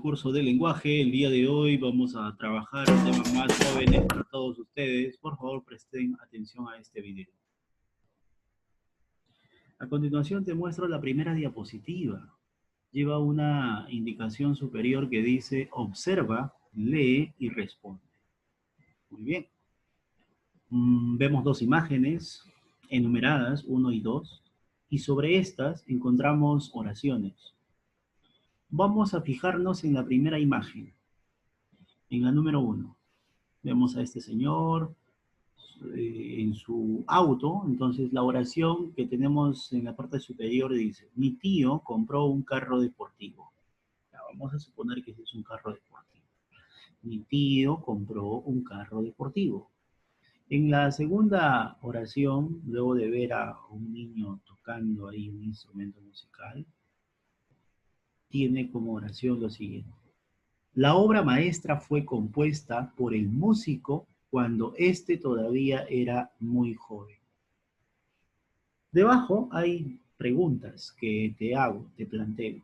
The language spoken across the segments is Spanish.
curso de lenguaje. El día de hoy vamos a trabajar temas más jóvenes para todos ustedes. Por favor, presten atención a este video. A continuación te muestro la primera diapositiva. Lleva una indicación superior que dice observa, lee y responde. Muy bien. Vemos dos imágenes enumeradas, 1 y 2, y sobre estas encontramos oraciones. Vamos a fijarnos en la primera imagen, en la número 1. Vemos a este señor en su auto. Entonces la oración que tenemos en la parte superior dice: mi tío compró un carro deportivo. Ya, vamos a suponer que ese es un carro deportivo. Mi tío compró un carro deportivo. En la segunda oración, luego de ver a un niño tocando ahí un instrumento musical, tiene como oración lo siguiente: la obra maestra fue compuesta por el músico cuando éste todavía era muy joven. Debajo hay preguntas que te hago, te planteo.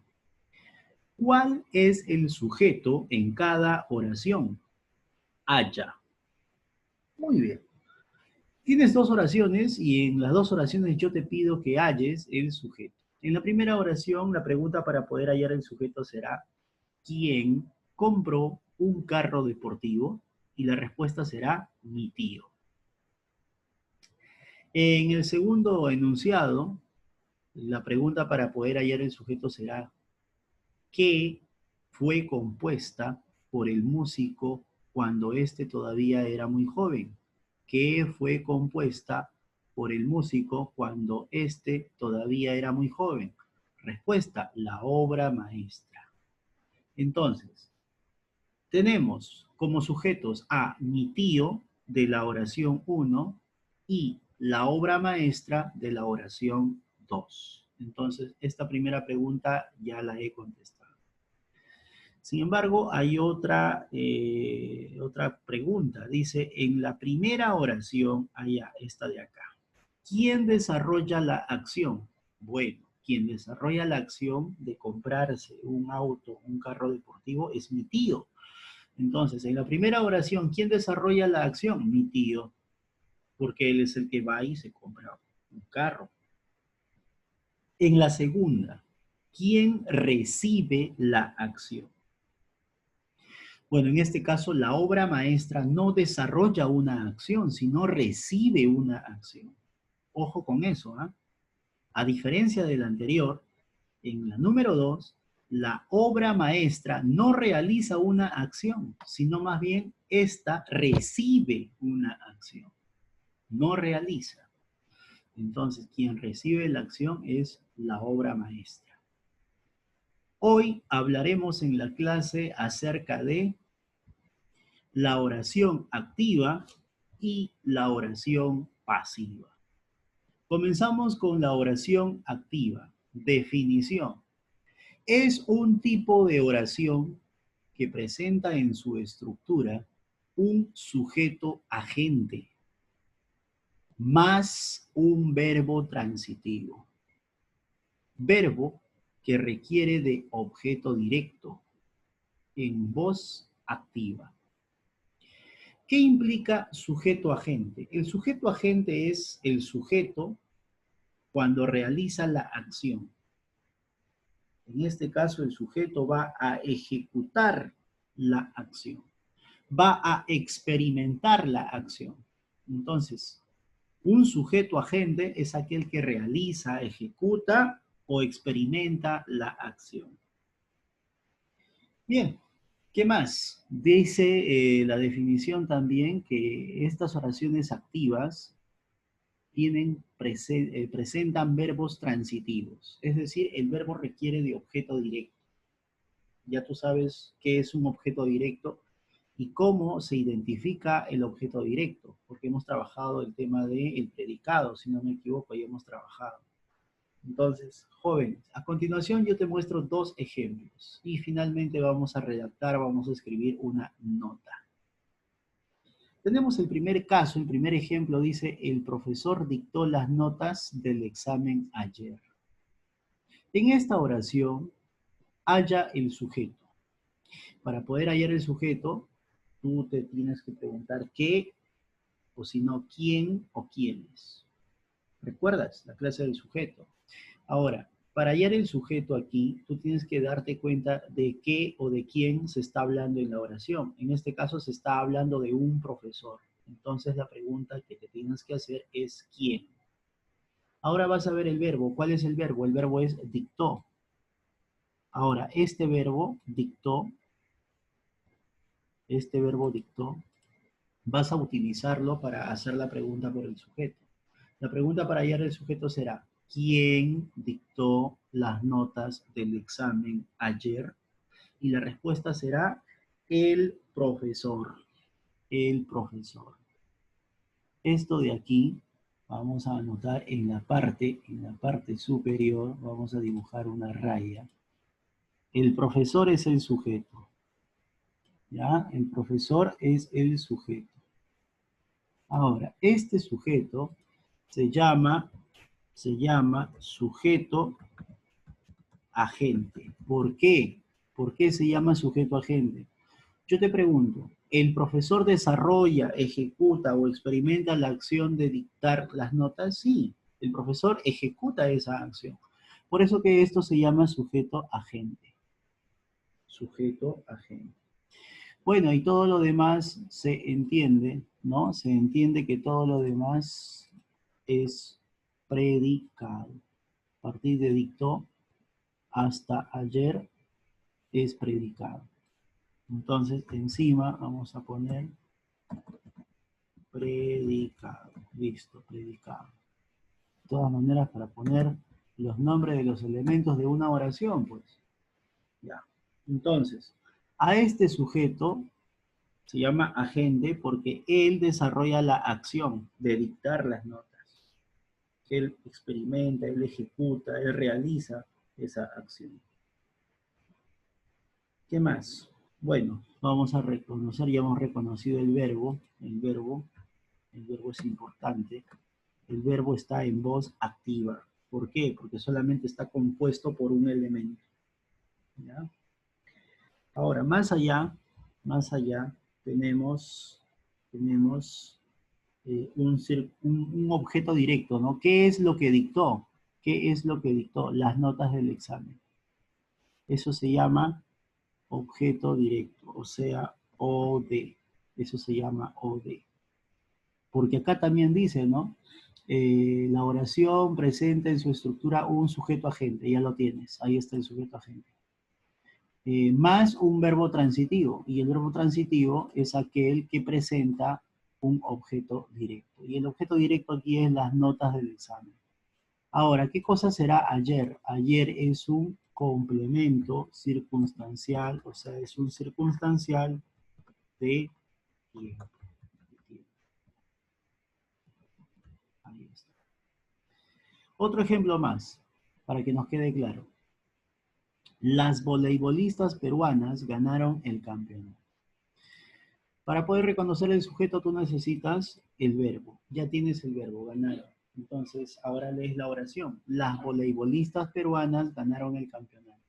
¿Cuál es el sujeto en cada oración? Haya. Muy bien. Tienes dos oraciones y en las dos oraciones yo te pido que halles el sujeto. En la primera oración, la pregunta para poder hallar el sujeto será: ¿quién compró un carro deportivo? Y la respuesta será: mi tío. En el segundo enunciado, la pregunta para poder hallar el sujeto será: ¿qué fue compuesta por el músico cuando éste todavía era muy joven? ¿Qué fue compuesta por el músico cuando éste todavía era muy joven? Respuesta: la obra maestra. Entonces, tenemos como sujetos a mi tío de la oración 1 y la obra maestra de la oración 2. Entonces, esta primera pregunta ya la he contestado. Sin embargo, hay otra pregunta. Dice, en la primera oración, esta de acá: ¿quién desarrolla la acción? Bueno, quien desarrolla la acción de comprarse un auto, un carro deportivo, es mi tío. Entonces, en la primera oración, ¿quién desarrolla la acción? Mi tío, porque él es el que va y se compra un carro. En la segunda, ¿quién recibe la acción? Bueno, en este caso, la obra maestra no desarrolla una acción, sino recibe una acción. Ojo con eso, ¿ah? A diferencia del anterior, en la número 2, la obra maestra no realiza una acción, sino más bien esta recibe una acción, no realiza. Entonces, quien recibe la acción es la obra maestra. Hoy hablaremos en la clase acerca de la oración activa y la oración pasiva. Comenzamos con la oración activa. Definición: es un tipo de oración que presenta en su estructura un sujeto agente más un verbo transitivo. Verbo que requiere de objeto directo en voz activa. ¿Qué implica sujeto agente? El sujeto agente es el sujeto cuando realiza la acción. En este caso, el sujeto va a ejecutar la acción, va a experimentar la acción. Entonces, un sujeto agente es aquel que realiza, ejecuta o experimenta la acción. Bien, ¿qué más? Dice la definición también que estas oraciones activas presentan verbos transitivos, es decir, el verbo requiere de objeto directo. Ya tú sabes qué es un objeto directo y cómo se identifica el objeto directo, porque hemos trabajado el tema del predicado, si no me equivoco, ya hemos trabajado. Entonces, jóvenes, a continuación yo te muestro dos ejemplos y finalmente vamos a redactar, vamos a escribir una nota. Tenemos el primer caso, el primer ejemplo dice: el profesor dictó las notas del examen ayer. En esta oración, halla el sujeto. Para poder hallar el sujeto, tú te tienes que preguntar qué, o si no, quién o quiénes. ¿Recuerdas la clase del sujeto? Ahora, para hallar el sujeto aquí, tú tienes que darte cuenta de qué o de quién se está hablando en la oración. En este caso se está hablando de un profesor. Entonces la pregunta que te tienes que hacer es ¿quién? Ahora vas a ver el verbo. ¿Cuál es el verbo? El verbo es dictó. Ahora, este verbo dictó, vas a utilizarlo para hacer la pregunta por el sujeto. La pregunta para hallar el sujeto será, ¿quién dictó las notas del examen ayer? Y la respuesta será, el profesor. El profesor. Esto de aquí, vamos a anotar en la parte superior, vamos a dibujar una raya. El profesor es el sujeto. ¿Ya? El profesor es el sujeto. Ahora, este sujeto se llama sujeto agente. ¿Por qué? ¿Por qué se llama sujeto agente? Yo te pregunto, ¿el profesor desarrolla, ejecuta o experimenta la acción de dictar las notas? Sí, el profesor ejecuta esa acción. Por eso que esto se llama sujeto agente. Sujeto agente. Bueno, y todo lo demás se entiende, ¿no? Se entiende que todo lo demás es predicado. A partir de dictó hasta ayer es predicado. Entonces, encima vamos a poner predicado. Listo, predicado. De todas maneras, para poner los nombres de los elementos de una oración, pues. Ya. Entonces, a este sujeto se llama agente porque él desarrolla la acción de dictar las notas. Él experimenta, él ejecuta, él realiza esa acción. ¿Qué más? Bueno, vamos a reconocer, ya hemos reconocido el verbo es importante. El verbo está en voz activa. ¿Por qué? Porque solamente está compuesto por un elemento. ¿Ya? Ahora, más allá, tenemos un objeto directo, ¿no? ¿Qué es lo que dictó? ¿Qué es lo que dictó? Las notas del examen. Eso se llama objeto directo, o sea, OD. Eso se llama OD. Porque acá también dice, ¿no? La oración presenta en su estructura un sujeto agente, ya lo tienes, ahí está el sujeto agente. Más un verbo transitivo, y el verbo transitivo es aquel que presenta un objeto directo. Y el objeto directo aquí es las notas del examen. Ahora, ¿qué cosa será ayer? Ayer es un complemento circunstancial, o sea, es un circunstancial de tiempo. Ahí está. Otro ejemplo más, para que nos quede claro. Las voleibolistas peruanas ganaron el campeonato. Para poder reconocer el sujeto tú necesitas el verbo. Ya tienes el verbo, ganaron. Entonces, ahora lees la oración. Las voleibolistas peruanas ganaron el campeonato.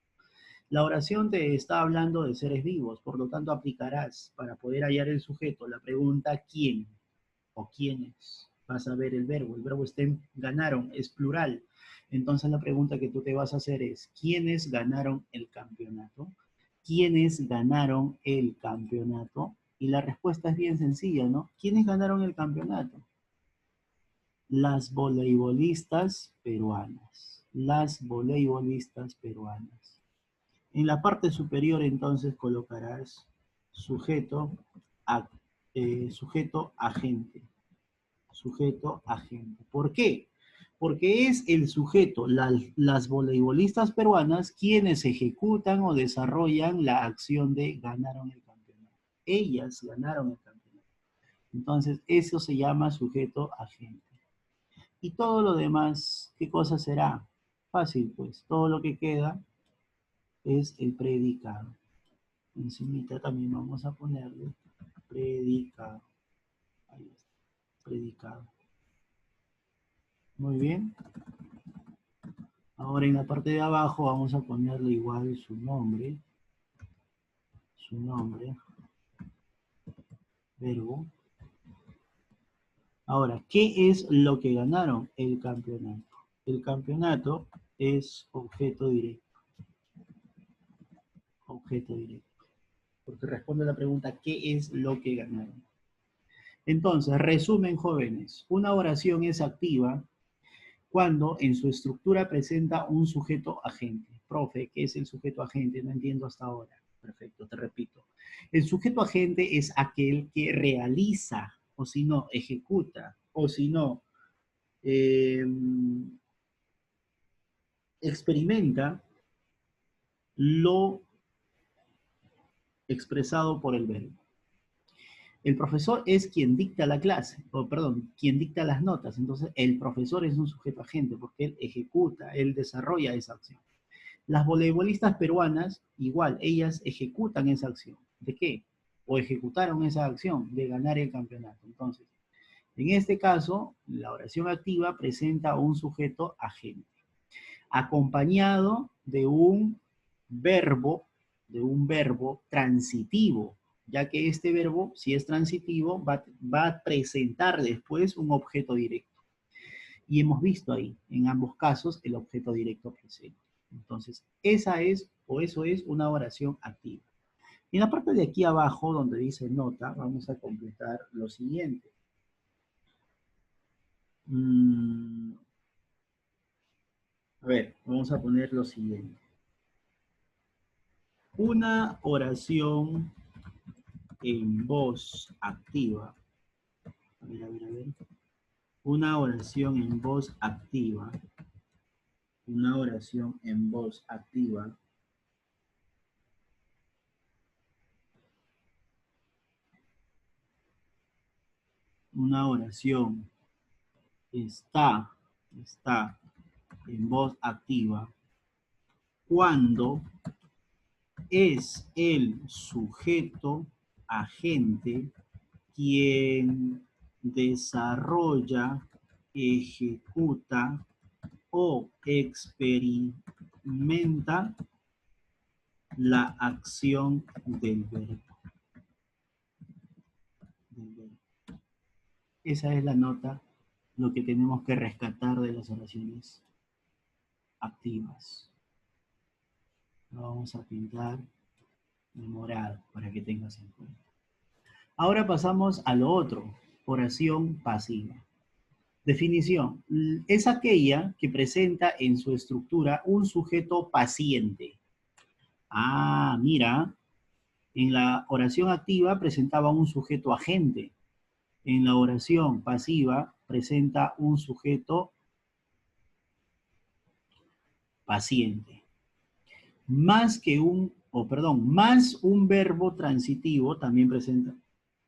La oración te está hablando de seres vivos, por lo tanto aplicarás para poder hallar el sujeto la pregunta ¿quién? O quiénes. Vas a ver el verbo está en ganaron, es plural. Entonces la pregunta que tú te vas a hacer es ¿quiénes ganaron el campeonato? ¿Quiénes ganaron el campeonato? Y la respuesta es bien sencilla, ¿no? ¿Quiénes ganaron el campeonato? Las voleibolistas peruanas. Las voleibolistas peruanas. En la parte superior entonces colocarás sujeto, sujeto agente. Sujeto agente. ¿Por qué? Porque es el sujeto, las voleibolistas peruanas, quienes ejecutan o desarrollan la acción de ganaron el campeonato. Ellas ganaron el campeonato. Entonces, eso se llama sujeto agente. Y todo lo demás, ¿qué cosa será? Fácil, pues. Todo lo que queda es el predicado. Encimita también vamos a ponerle predicado. Ahí está, predicado. Muy bien. Ahora en la parte de abajo vamos a ponerle igual su nombre. su nombre, verbo. Ahora, ¿qué es lo que ganaron? El campeonato. El campeonato es objeto directo. Objeto directo. Porque responde a la pregunta, ¿qué es lo que ganaron? Entonces, resumen, jóvenes. Una oración es activa cuando en su estructura presenta un sujeto agente. Profe, ¿qué es el sujeto agente? No entiendo hasta ahora. Perfecto, te repito. El sujeto agente es aquel que realiza, o si no, ejecuta, o si no, experimenta lo expresado por el verbo. El profesor es quien dicta la clase, o perdón, quien dicta las notas. Entonces, el profesor es un sujeto agente porque él ejecuta, él desarrolla esa acción. Las voleibolistas peruanas, igual, ellas ejecutan esa acción. ¿De qué? O ejecutaron esa acción de ganar el campeonato. Entonces, en este caso, la oración activa presenta un sujeto agente, acompañado de un verbo transitivo, ya que este verbo, si es transitivo, va a presentar después un objeto directo. Y hemos visto ahí, en ambos casos, el objeto directo presente. Entonces, esa es, o eso es, una oración activa. Y en la parte de aquí abajo, donde dice nota, vamos a completar lo siguiente. A ver, vamos a poner lo siguiente. Una oración en voz activa. A ver, a ver, a ver. Una oración en voz activa. Una oración en voz activa. Una oración está en voz activa cuando es el sujeto agente quien desarrolla, ejecuta o experimenta la acción del verbo. Esa es la nota, lo que tenemos que rescatar de las oraciones activas. Lo vamos a pintar de morado para que tengas en cuenta. Ahora pasamos a lo otro, oración pasiva. Definición, es aquella que presenta en su estructura un sujeto paciente. Ah, mira, en la oración activa presentaba un sujeto agente. En la oración pasiva presenta un sujeto paciente. Más un verbo transitivo, también presenta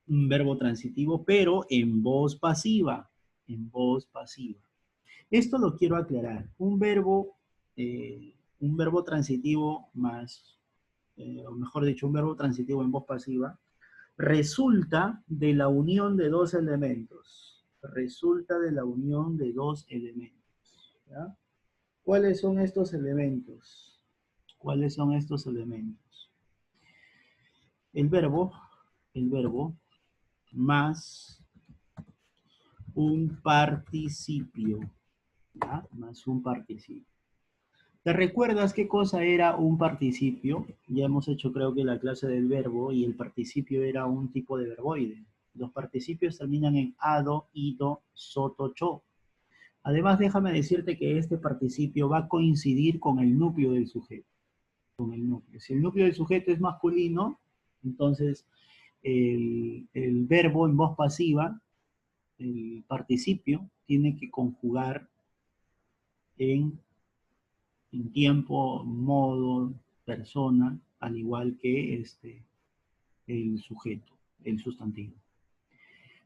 un verbo transitivo, pero en voz pasiva. En voz pasiva. Esto lo quiero aclarar. Un verbo transitivo más, o mejor dicho, un verbo transitivo en voz pasiva, resulta de la unión de dos elementos. Resulta de la unión de dos elementos. ¿Ya? ¿Cuáles son estos elementos? ¿Cuáles son estos elementos? El verbo más un participio. ¿Ya? Más un participio. ¿Te recuerdas qué cosa era un participio? Ya hemos hecho creo que la clase del verbo y el participio era un tipo de verboide. Los participios terminan en ado, ido, soto, cho. Además, déjame decirte que este participio va a coincidir con el núcleo del sujeto. Con el núcleo. Si el núcleo del sujeto es masculino, entonces el verbo en voz pasiva, el participio, tiene que conjugar en tiempo, modo, persona, al igual que el sujeto, el sustantivo.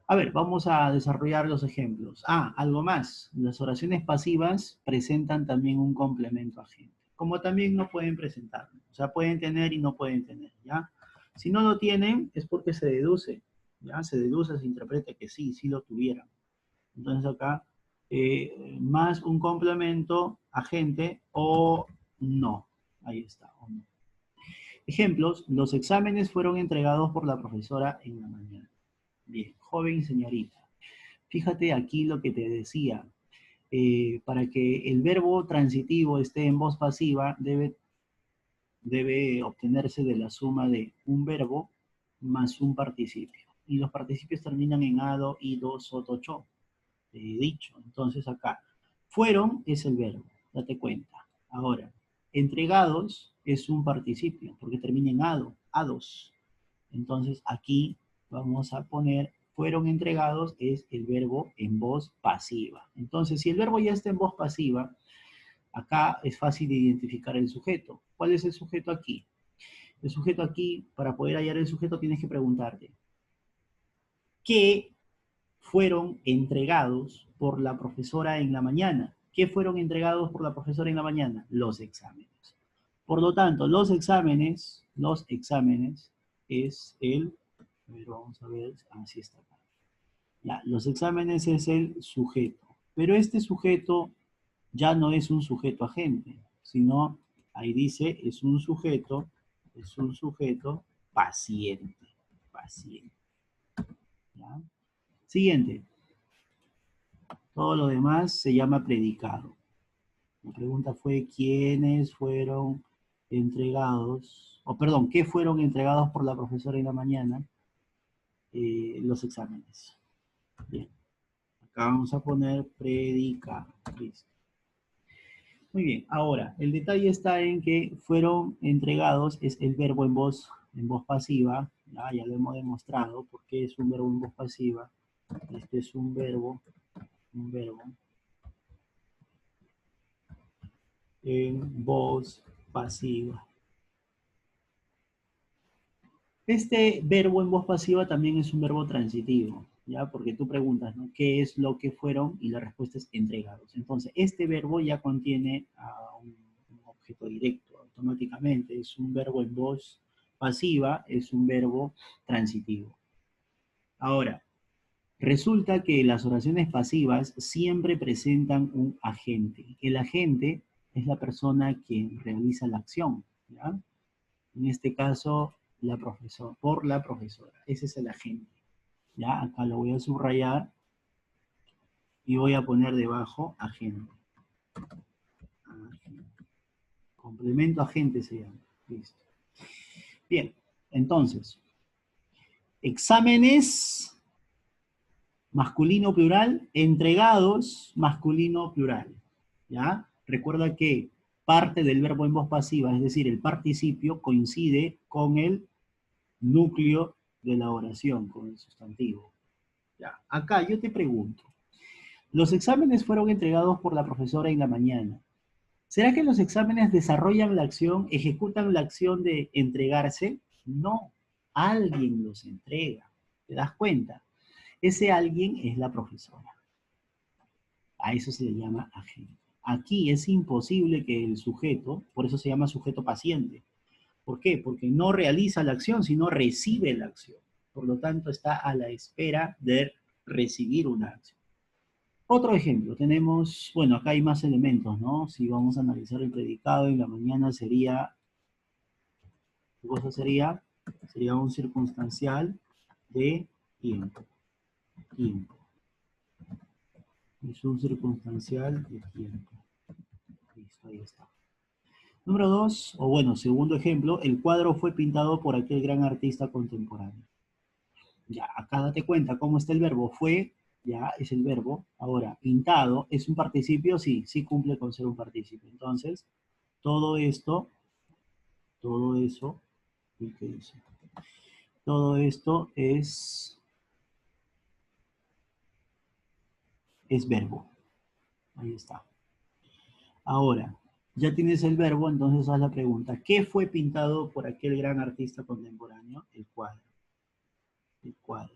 A ver, vamos a desarrollar los ejemplos. Ah, algo más. Las oraciones pasivas presentan también un complemento agente, como también no pueden presentarlo. O sea, pueden tener y no pueden tener, ¿ya? Si no lo tienen, es porque se deduce, ¿ya? Se deduce, se interpreta que sí, sí lo tuvieran. Entonces acá, más un complemento agente o no. Ahí está, o no. Ejemplos, los exámenes fueron entregados por la profesora en la mañana. Bien, joven señorita. Fíjate aquí lo que te decía. Para que el verbo transitivo esté en voz pasiva, debe obtenerse de la suma de un verbo más un participio. Y los participios terminan en ado, ido, soto, cho. Te he dicho. Entonces acá, fueron es el verbo, date cuenta. Ahora, entregados es un participio, porque termina en ado, ados. Entonces aquí vamos a poner fueron entregados es el verbo en voz pasiva. Entonces, si el verbo ya está en voz pasiva, acá es fácil de identificar el sujeto. ¿Cuál es el sujeto aquí? El sujeto aquí, para poder hallar el sujeto, tienes que preguntarte, ¿qué fueron entregados por la profesora en la mañana? ¿Qué fueron entregados por la profesora en la mañana? Los exámenes. Por lo tanto, los exámenes es el, a ver, vamos a ver, así está acá. Ya, los exámenes es el sujeto, pero este sujeto ya no es un sujeto agente, sino, ahí dice, es un sujeto paciente, paciente. ¿Ya? Siguiente, todo lo demás se llama predicado. La pregunta fue, ¿quiénes fueron entregados, o perdón, qué fueron entregados por la profesora en la mañana? Los exámenes. Bien, acá vamos a poner predicado. Listo. Muy bien, ahora, el detalle está en que fueron entregados, es el verbo en voz pasiva, ya lo hemos demostrado, porque es un verbo en voz pasiva. Este es un verbo en voz pasiva. Este verbo en voz pasiva también es un verbo transitivo, ¿ya? Porque tú preguntas, ¿no? ¿Qué es lo que fueron? Y la respuesta es entregados. Entonces, este verbo ya contiene a un objeto directo automáticamente. Es un verbo en voz pasiva, es un verbo transitivo. Ahora, resulta que las oraciones pasivas siempre presentan un agente. El agente es la persona que realiza la acción, ¿ya? En este caso, por la profesora. Ese es el agente. Ya, acá lo voy a subrayar y voy a poner debajo agente. Agente. Complemento agente se llama. Listo. Bien, entonces, exámenes masculino plural, entregados masculino plural. ¿Ya? Recuerda que parte del verbo en voz pasiva, es decir, el participio, coincide con el núcleo de la oración, con el sustantivo. Ya. Acá yo te pregunto, los exámenes fueron entregados por la profesora en la mañana. ¿Será que los exámenes desarrollan la acción, ejecutan la acción de entregarse? No, alguien los entrega. ¿Te das cuenta? Ese alguien es la profesora. A eso se le llama agente. Aquí es imposible que el sujeto, por eso se llama sujeto paciente. ¿Por qué? Porque no realiza la acción, sino recibe la acción. Por lo tanto, está a la espera de recibir una acción. Otro ejemplo, tenemos, bueno, acá hay más elementos, ¿no? Si vamos a analizar el predicado, en la mañana sería, ¿qué cosa sería? Sería un circunstancial de tiempo. Tiempo. Es un circunstancial de tiempo. Listo, ahí está. Número 2, o bueno, segundo ejemplo, el cuadro fue pintado por aquel gran artista contemporáneo. Ya, acá date cuenta cómo está el verbo fue, ya es el verbo. Ahora, pintado, ¿es un participio? Sí, sí cumple con ser un participio. Entonces, todo esto, todo eso, ¿qué dice? Todo esto es verbo. Ahí está. Ahora, ya tienes el verbo, entonces haz la pregunta. ¿Qué fue pintado por aquel gran artista contemporáneo? El cuadro. El cuadro.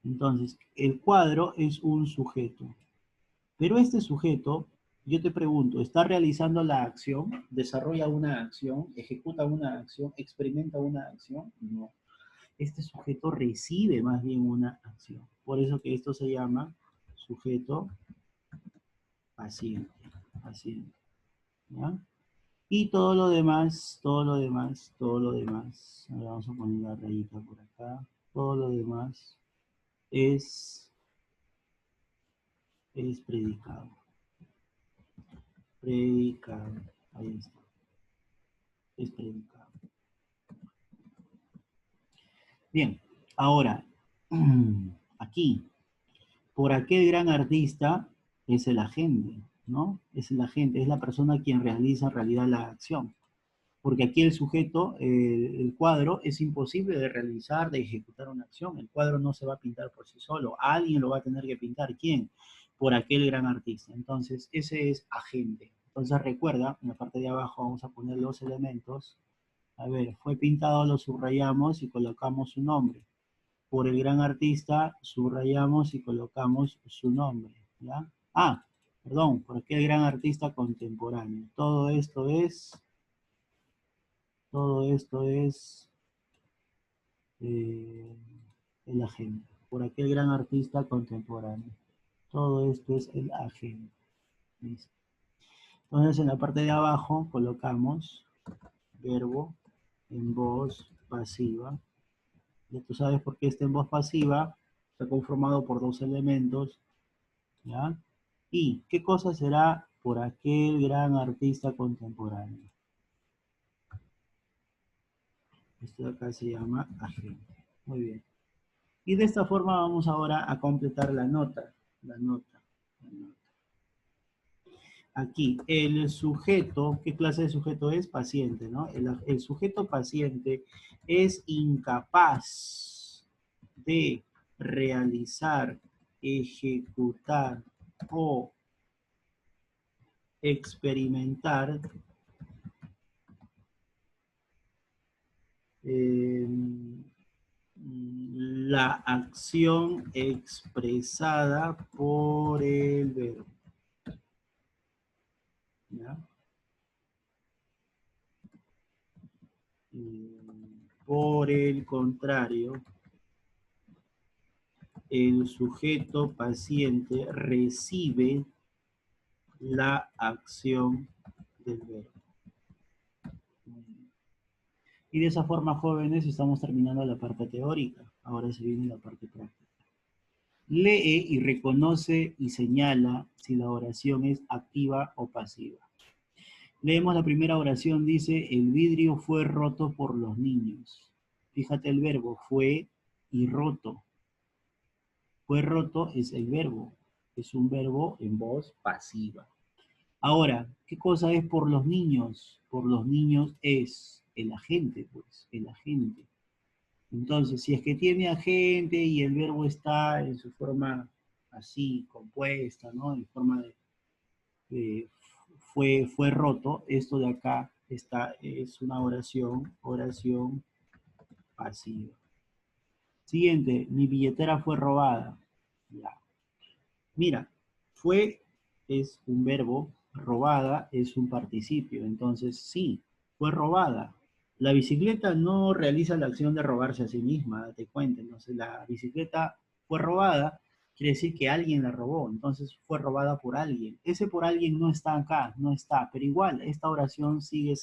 Entonces, el cuadro es un sujeto. Pero este sujeto, yo te pregunto, ¿está realizando la acción? ¿Desarrolla una acción? ¿Ejecuta una acción? ¿Experimenta una acción? No. Este sujeto recibe más bien una acción. Por eso que esto se llama sujeto paciente. Paciente. ¿Ya? Y todo lo demás, todo lo demás, todo lo demás. Ahora vamos a poner la rayita por acá. Todo lo demás es, es predicado. Predicado. Ahí está. Es predicado. Bien. Ahora, aquí, por aquel gran artista es el agente, ¿no? Es el agente, es la persona quien realiza en realidad la acción. Porque aquí el sujeto, el cuadro, es imposible de realizar, de ejecutar una acción. El cuadro no se va a pintar por sí solo. Alguien lo va a tener que pintar. ¿Quién? Por aquel gran artista. Entonces, ese es agente. Entonces, recuerda, en la parte de abajo vamos a poner los elementos. A ver, fue pintado, lo subrayamos y colocamos su nombre. Por el gran artista, subrayamos y colocamos su nombre. ¿Ya? Ah, perdón, por aquel gran artista contemporáneo. Todo esto es eh, el agente, por aquel gran artista contemporáneo. Todo esto es el agente. ¿Listo? Entonces en la parte de abajo colocamos verbo en voz pasiva. Ya tú sabes por qué está en voz pasiva. Está conformado por dos elementos. ¿Ya? ¿Y qué cosa será por aquel gran artista contemporáneo? Esto de acá se llama agente. Muy bien. Y de esta forma vamos ahora a completar la nota. La nota. La nota. Aquí, el sujeto, ¿qué clase de sujeto es? Paciente, ¿no? El sujeto paciente es incapaz de realizar, ejecutar o experimentar eh, la acción expresada por el verbo. ¿Ya? Por el contrario, el sujeto paciente recibe la acción del verbo. Y de esa forma, jóvenes, estamos terminando la parte teórica. Ahora se viene la parte práctica. Lee y reconoce y señala si la oración es activa o pasiva. Leemos la primera oración, dice, el vidrio fue roto por los niños. Fíjate el verbo, fue y roto. Fue roto es el verbo, es un verbo en voz pasiva. Ahora, ¿qué cosa es por los niños? Por los niños es el agente, pues, el agente. Entonces, si es que tiene agente y el verbo está en su forma así, compuesta, ¿no? En forma de fue roto, esto de acá está, es una oración pasiva. Siguiente, mi billetera fue robada. Ya. Mira, fue es un verbo, robada es un participio, entonces sí, fue robada. La bicicleta no realiza la acción de robarse a sí misma, date cuenta. Entonces la bicicleta fue robada, quiere decir que alguien la robó, entonces fue robada por alguien. Ese por alguien no está acá, no está, pero igual esta oración sigue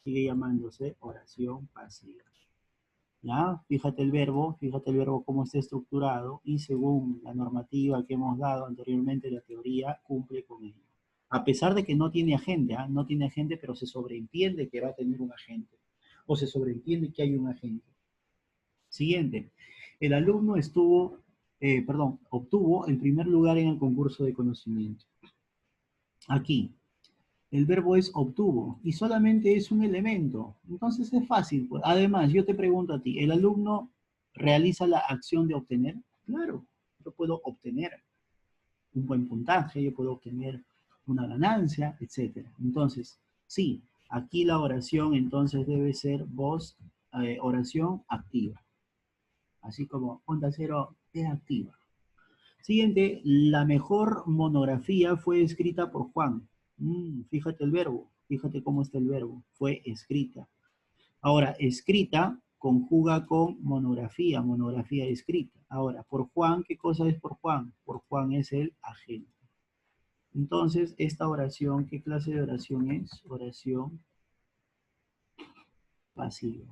llamándose oración pasiva. ¿Ya? Fíjate el verbo cómo está estructurado y según la normativa que hemos dado anteriormente, la teoría cumple con ello. A pesar de que no tiene agente, ¿eh? No tiene agente, pero se sobreentiende que va a tener un agente. O se sobreentiende que hay un agente. Siguiente. El alumno obtuvo el primer lugar en el concurso de conocimiento. Aquí, el verbo es obtuvo y solamente es un elemento. Entonces es fácil. Pues. Además, yo te pregunto a ti, ¿el alumno realiza la acción de obtener? Claro, yo puedo obtener un buen puntaje, yo puedo obtener una ganancia, etc. Entonces, sí, aquí la oración entonces debe ser oración activa. Así como Onda Cero es activa. Siguiente, la mejor monografía fue escrita por Juan. Fíjate el verbo, fíjate cómo está el verbo, fue escrita. Ahora, escrita conjuga con monografía, monografía escrita. Ahora, por Juan, ¿qué cosa es por Juan? Por Juan es el agente. Entonces, esta oración, ¿qué clase de oración es? Oración pasiva.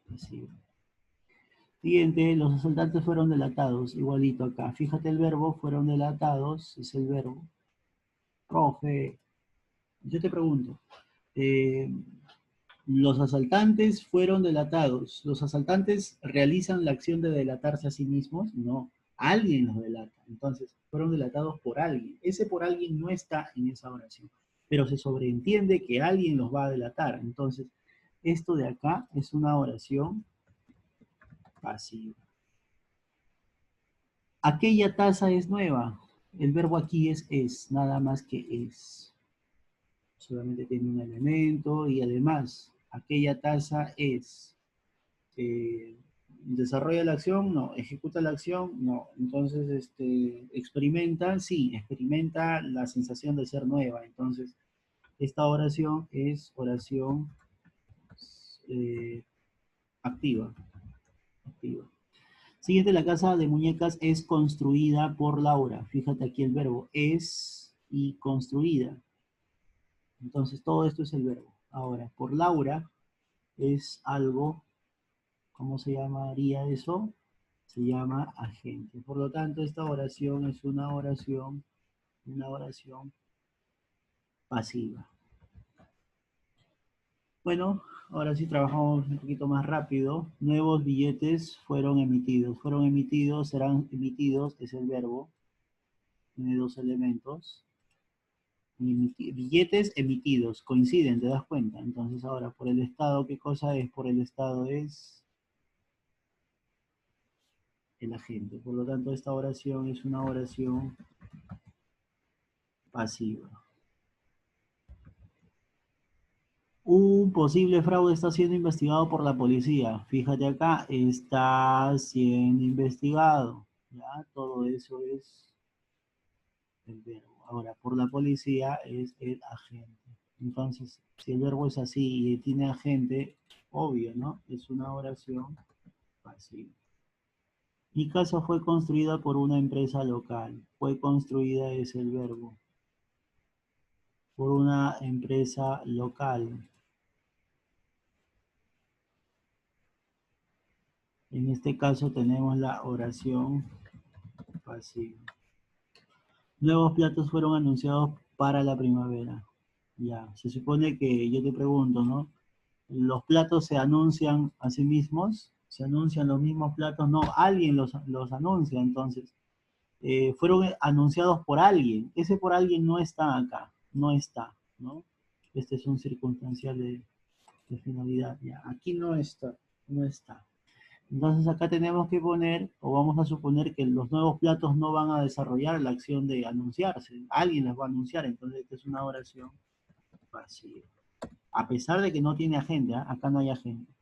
Pasiva. Siguiente, los asaltantes fueron delatados, igualito acá. Fíjate el verbo, fueron delatados, es el verbo. Profe, yo te pregunto, eh, los asaltantes fueron delatados. ¿Los asaltantes realizan la acción de delatarse a sí mismos? No, alguien los delata. Entonces, fueron delatados por alguien. Ese por alguien no está en esa oración, pero se sobreentiende que alguien los va a delatar. Entonces, esto de acá es una oración pasiva. Aquella taza es nueva. El verbo aquí es, nada más que es. Solamente tiene un elemento y además, aquella taza es. ¿Desarrolla la acción? No. ¿Ejecuta la acción? No. Entonces, ¿experimenta? Sí, experimenta la sensación de ser nueva. Entonces, esta oración es oración eh, activa. Activa. Siguiente, la casa de muñecas es construida por Laura. Fíjate aquí el verbo es y construida. Entonces, todo esto es el verbo. Ahora, por Laura es algo, ¿cómo se llamaría eso? Se llama agente. Por lo tanto, esta oración es una oración pasiva. Bueno, ahora sí trabajamos un poquito más rápido. Nuevos billetes fueron emitidos. Fueron emitidos, serán emitidos, es el verbo. Tiene dos elementos. Billetes emitidos, coinciden, ¿te das cuenta? Entonces ahora, por el Estado, ¿qué cosa es? Por el Estado es el agente. Por lo tanto, esta oración es una oración pasiva. Un posible fraude está siendo investigado por la policía. Fíjate acá, está siendo investigado. ¿Ya? Todo eso es el verbo. Ahora, por la policía es el agente. Entonces, si el verbo es así y tiene agente, obvio, ¿no? Es una oración pasiva. Mi casa fue construida por una empresa local. Fue construida es el verbo. Por una empresa local. En este caso tenemos la oración pasiva. Nuevos platos fueron anunciados para la primavera. Ya, se supone que yo te pregunto, ¿no? ¿Los platos se anuncian a sí mismos? ¿Se anuncian los mismos platos? No, alguien los anuncia, entonces. Fueron anunciados por alguien. Ese por alguien no está acá, no está, ¿no? Este es un circunstancial de finalidad. Ya, aquí no está, no está. Entonces acá tenemos que poner, o vamos a suponer que los nuevos platos no van a desarrollar la acción de anunciarse. Alguien las va a anunciar, entonces esta es una oración pasiva. A pesar de que no tiene agente, ¿eh? Acá no hay agente.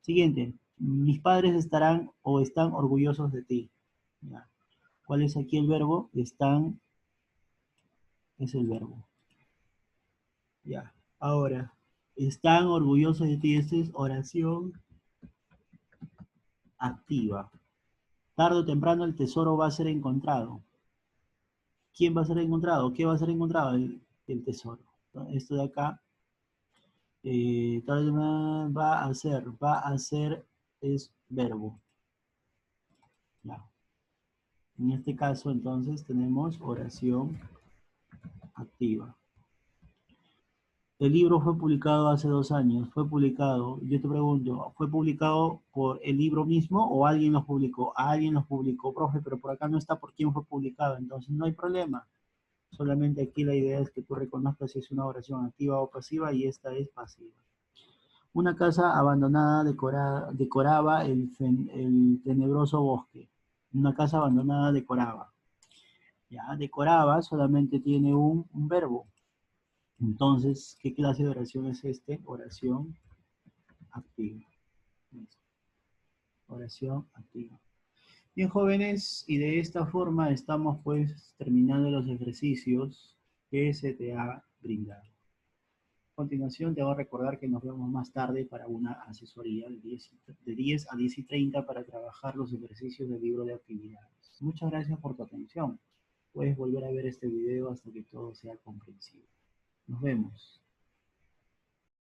Siguiente, mis padres estarán o están orgullosos de ti. ¿Ya? ¿Cuál es aquí el verbo? Están es el verbo. Ya. Ahora, están orgullosos de ti. Esta es oración activa. Tarde o temprano el tesoro va a ser encontrado. ¿Quién va a ser encontrado? ¿Qué va a ser encontrado? El tesoro. Esto de acá, tarde o temprano va a ser es verbo. Ya. En este caso, entonces, tenemos oración activa. El libro fue publicado hace 2 años. Fue publicado, yo te pregunto, ¿fue publicado por el libro mismo o alguien los publicó? Alguien los publicó, profe, pero por acá no está por quién fue publicado, entonces no hay problema. Solamente aquí la idea es que tú reconozcas si es una oración activa o pasiva y esta es pasiva. Una casa abandonada decoraba el tenebroso bosque. Una casa abandonada decoraba. Ya, decoraba solamente tiene un verbo. Entonces, ¿qué clase de oración es este? Oración activa. Oración activa. Bien, jóvenes, y de esta forma estamos pues terminando los ejercicios que se te ha brindado. A continuación, te voy a recordar que nos vemos más tarde para una asesoría de 10 a 10:30 para trabajar los ejercicios del libro de actividades. Muchas gracias por tu atención. puedes volver a ver este video hasta que todo sea comprensible. Nos vemos.